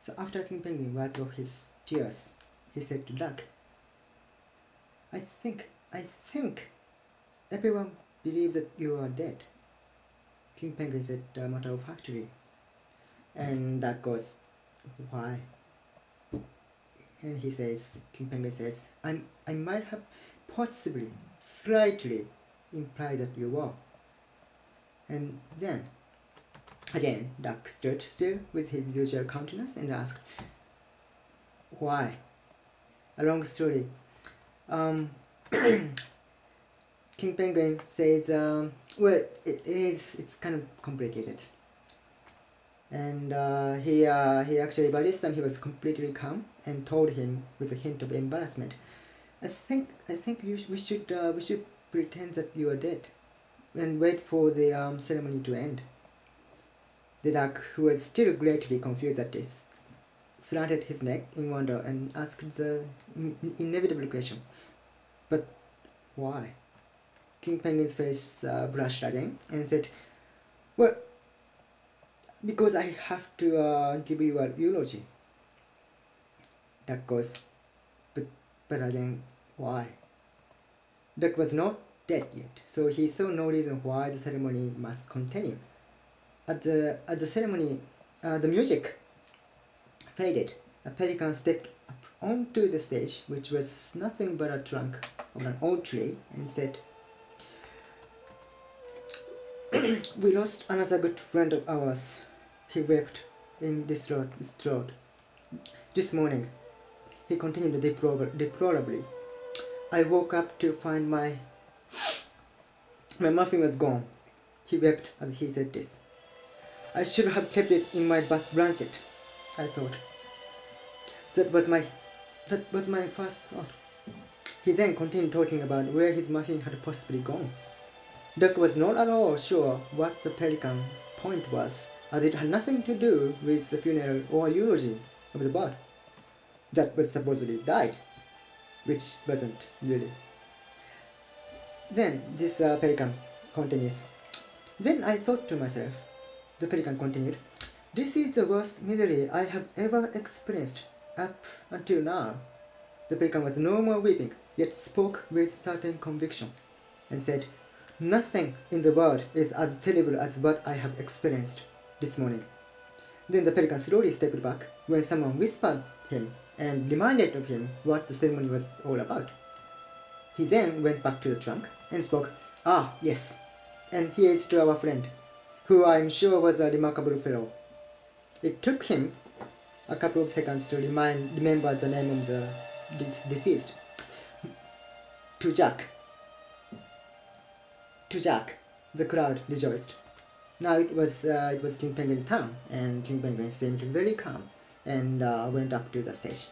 So after King Penguin wiped off his tears, he said to Duck, I think everyone believes that you are dead. King Penguin said matter of factly. And Duck goes, why? And King Penguin says, I might have possibly, slightly implied that you were. And then, again, Duck stood still with his usual countenance and asked, why? A long story. King Penguin says, well, it's kind of complicated. And he actually, by this time, he was completely calm and told him with a hint of embarrassment, I think we should pretend that you are dead and wait for the ceremony to end. The Duck, who was still greatly confused at this, slanted his neck in wonder and asked the inevitable question, but why? King Penguin's face blushed again and said, well, because I have to give you a eulogy. Duck goes, but again, why? Duck was not dead yet, so he saw no reason why the ceremony must continue. At the ceremony, the music faded. A pelican stepped up onto the stage, which was nothing but a trunk of an old tree, and said, we lost another good friend of ours. He wept in distraught. This morning, he continued deplorably, I woke up to find my muffin was gone. He wept as he said this. I should have kept it in my bath blanket, I thought. That was my first thought. He then continued talking about where his muffin had possibly gone. Duck was not at all sure what the pelican's point was, as it had nothing to do with the funeral or eulogy of the bird that was supposedly died, which wasn't really. Then this pelican continues. Then I thought to myself, the pelican continued, this is the worst misery I have ever experienced up until now. The pelican was no more weeping, yet spoke with certain conviction, and said, nothing in the world is as terrible as what I have experienced this morning. Then the pelican slowly stepped back when someone whispered him and reminded of him what the ceremony was all about. He then went back to the trunk and spoke, ah, yes, and here is to our friend, who I am sure was a remarkable fellow. It took him a couple of seconds to remember the name of the deceased. To Jack, the crowd rejoiced. Now it was King Penguin's turn, and King Penguin seemed very calm and went up to the stage.